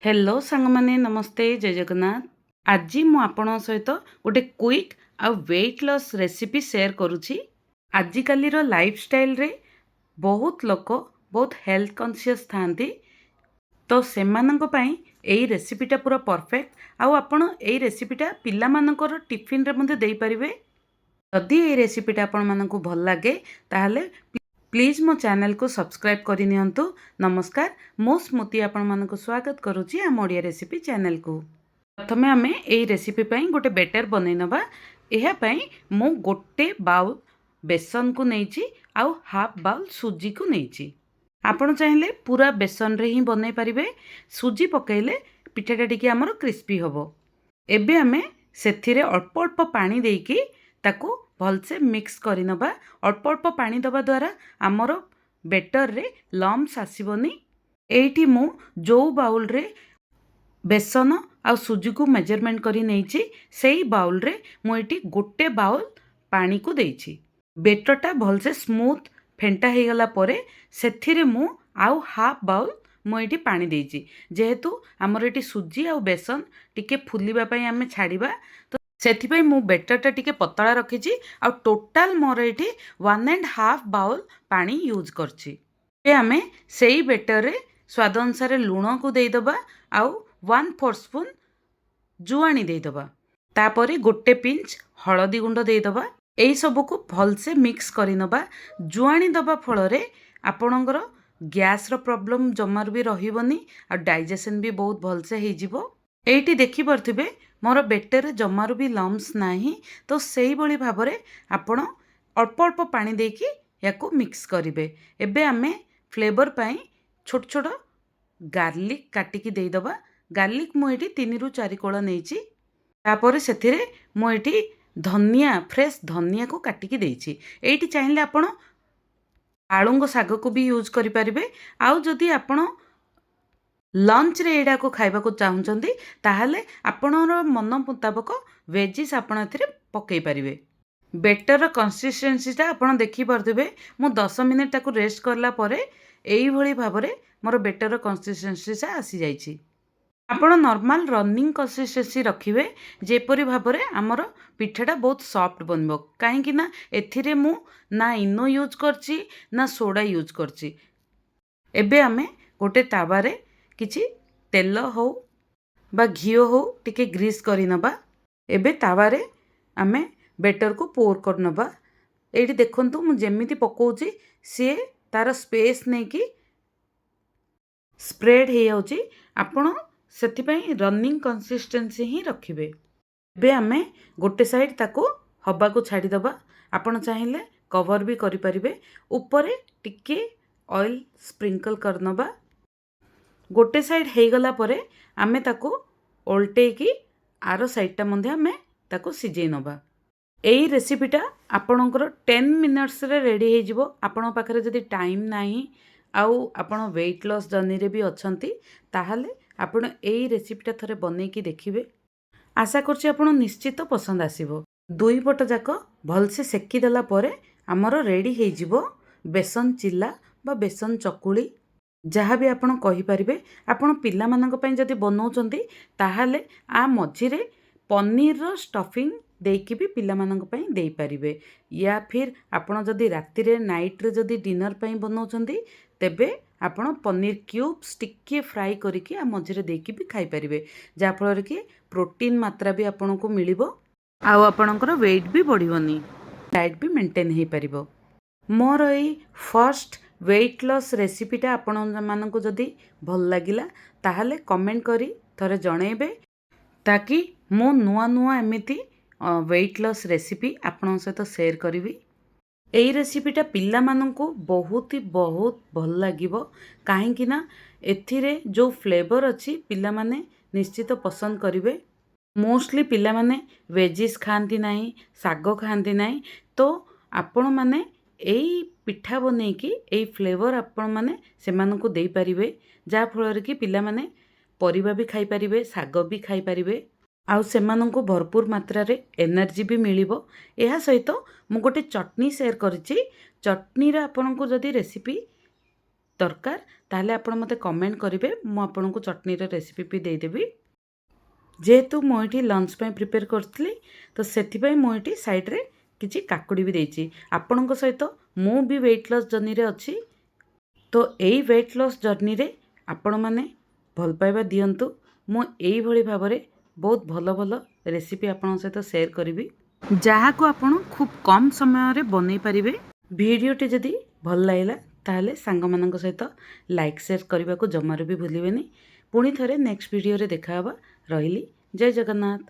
Hello सांग माने नमस्ते जय जगन्नाथ। आज मु आपण सहित गोटे क्विक आ वेट लॉस रेसिपी शेयर करुछि। आजिकल लाइफस्टाइल रे बहुत लोक बहुत हेल्थ कॉन्शियस थांती, तो सेमानंक पई एई रेसिपीटा पूरा परफेक्ट। आउ आपण एई रेसिपीटा पिला मानकर टिफिन रे मध्ये देई परिबे। जदि एई रेसिपीटा आपण मानकु भल लागे ताहले प्लीज मो चैनल को सब्सक्राइब करि नियंतु। नमस्कार, मो स्मृति आपण मानकु स्वागत करुछि आ ओडिया रेसिपी चैनल को। प्रथमे आमे एई रेसिपी पई गोटे बेटर बनै नबा। एहा पई मो गोटे बाउल बेसन को नेछि आउ हाफ बाउल सुजी को नेछि। आपण चाहिले पूरा बेसन रे ही बनै परिबे। सुजी पकेइले पिठाटा टिके हमर क्रिस्पी होबो। एबे आमे सेथिरे अल्प अल्प पानी देकी ताकू भलसे मिक्स करि नबा। अल्प अल्प पानी दबा द्वारा आमर बेटर रे लम्स आसीबनी। एइठी मु जो बाउल रे बेसन आ सुजी को मेजरमेंट करी नेछि, सेई बाउल रे मु एठी गोटे बाउल पानी को देछि। बेटरटा भलसे स्मूथ फेंटा हे गला परे सेथिरे मु आउ हाफ बाउल मु एठी पानी देछि। जेहेतु हमर एठी सुजी आ बेसन टिके फुलिबा पई आमे छाड़िबा, तो सेथिपई मु बेटरटा टिके पतला रखिछि। आ टोटाल मोर एठी 1.5 बाउल पानी यूज करछि। ए आमे सेई बेटर रे स्वाद अनुसार लूण को देई दबा आउ 1/4 स्पून जुआनी देई दबा। तापरे गोटे पिंच हळदी गुंड देई दबा। एई सब को भलसे मिक्स करि नबा। जुआनी दबा फଳରେ आपणकर गैस रो प्रॉब्लम जमार भी रहिबनी आ डाइजेशन भी बहुत भलसे हे जिवो। एइटी देखि परथिबे मोर बेटर जमार भी लम्स नाही, तो सेई बळी भाबरे आपण अल्प अल्प पानी देकी याको मिक्स करिवे। एबे आमे फ्लेवर पाई छोट छोट गार्लिक काटिकी देई दबा। गार्लिक मु एठी 3 रु 4 कोळा नेछि। तापरे सेथिरे मु एठी धनिया फ्रेश धनिया को काटिकी देछि। एइटी चाहिले आपण आळुंग साग को भी यूज करि परिबे। आउ जदि आपण लंच रे एडा को खाइबा को चाहुचंदी ताहले आपणर मन मुताबक वेजिस आपण एथिरे पकई परिबे। बेटर कंसिस्टेंसीटा आपण देखि परथिबे। मु 10 मिनिट ताकू रेस्ट करला परे एई भली भाबरे मोर बेटर कंसिस्टेंसीटा आसी जाइछि। आपण नॉर्मल रनिंग कंसिस्टेंसी रखिबे, जेपरि भाबरे हमर पिठाटा बहुत सॉफ्ट बनबो। काहे कि ना एथिरे मु ना इनो यूज करछि ना सोडा यूज करछि। एबे आमे गोटे तावारे किछि तेल हो बा घिओ हो टिके ग्रीस करि नबा। एबे तावारे आमे बेटर को पोर कर नबा। एठी देखंतु मु जेमिति पकोउछि से तार स्पेस नै कि स्प्रेड हे जाउछि। आपण सेति पई रनिंग कंसिस्टेंसी ही रखिबे। एबे आमे गोटे साइड ताको हबा को छाडी दबा। आपण चाहिले कवर भी करि परिबे। ऊपरे टिके ऑयल स्प्रिंकल कर नबा। गोटे साइड हे गला परे आमे ताको ओल्टे की आरो साइडटा मध्ये आमे ताको सिझेई नबा। एई रेसिपीटा आपणकर 10 मिनिट्स रे रेडी हे जिवो। आपण पाखरे जदि टाइम नाही आउ आपण वेट लॉस जर्नी रे भी अछंती ताहले आपण एई रेसिपीटा थरे बनै की देखिबे। आशा करछि आपण निश्चित पसंद आसीबो। दुई पट जाक भलसे सेकी देला परे हमर रेडी हे जिवो बेसन चिल्ला बा बेसन चकुली, जहाँ भी आपण कहि परिबे। आपण पिला मानक पई जदि बनौचंती ताहाले आ मझिरे पनीर रो स्टफिंग देकी भी पिला मानक पई देई परिबे। या फिर आपण जदि राति रे नाइट रे जदि डिनर पई बनौचंती तेबे आपण पनीर क्यूब्स टिके फ्राई करिके आ मझिरे देकी भी खाई परिबे, जा फଳରେ कि प्रोटीन मात्रा भी आपण को मिलिबो आ आपणकर वेट भी बढ़िबनी, डाइट भी मेंटेन हे परिबो। मोर एई फर्स्ट वेट लॉस रेसिपीटा आपण मानकु जदि भल लागिला ताहले कमेंट करी थरे जणेबे, ताकि मो नुआ नुआ एमिति वेट लॉस रेसिपी आपण सहित शेयर करिवि। एई रेसिपीटा पिला मानकु बहुत भल लागिबो। काहे कि ना एथिरे जो फ्लेवर अछि पिला माने निश्चित पसंद करिवे। मोस्टली पिला माने वेजिस खांती नाही, साग खांती नाही, तो आपण माने एई पिठा बनै कि एई फ्लेवर आपण माने सेमानकु देई परिबे, जा फଳରେ कि पिला माने परिबा भी खाई परिबे, साग भी खाई परिबे आउ सेमानकु भरपूर मात्रा रे एनर्जी भी मिलिबो। एहा सहित मु गोटे चटनी शेयर करिछि। चटनी रा आपनकु जदि रेसिपी ଦରକାର ତାହେଲେ ଆପଣ ମୋତେ କମେଣ୍ଟ କରିବେ, ମୁଁ ଆପଣଙ୍କୁ ଚଟନୀର ରେସିପି ବି ଦେଇଦେବି। ଯେହେତୁ ମୁଁ ଏଠି ଲଞ୍ଚ ପାଇଁ ପ୍ରିପେୟାର କରିଥିଲି ତ ସେଥିପାଇଁ ମୁଁ ଏଠି ସାଇଡ଼୍ରେ କିଛି କାକୁଡ଼ି ବି ଦେଇଛି। ଆପଣଙ୍କ ସହିତ ମୁଁ ବି ୱେଟ୍ ଲସ୍ ଜର୍ଣ୍ଣିରେ ଅଛି। ତ ଏଇ ୱେଟ୍ ଲସ୍ ଜର୍ଣ୍ଣିରେ ଆପଣମାନେ ଭଲ ପାଇବା ଦିଅନ୍ତୁ। ମୁଁ ଏଇଭଳି ଭାବରେ ବହୁତ ଭଲ ଭଲ ରେସିପି ଆପଣଙ୍କ ସହିତ ସେୟାର କରିବି, ଯାହାକୁ ଆପଣ ଖୁବ୍ କମ୍ ସମୟରେ ବନେଇ ପାରିବେ। ଭିଡ଼ିଓଟି ଯଦି ଭଲ ଲାଗିଲା ତାହେଲେ ସାଙ୍ଗମାନଙ୍କ ସହିତ ଲାଇକ୍ ସେୟାର କରିବାକୁ ଜମାରୁ ବି ଭୁଲିବେନି। ପୁଣି ଥରେ ନେକ୍ସଟ ଭିଡ଼ିଓରେ ଦେଖାହେବା। ରହିଲି। ଜୟ ଜଗନ୍ନାଥ।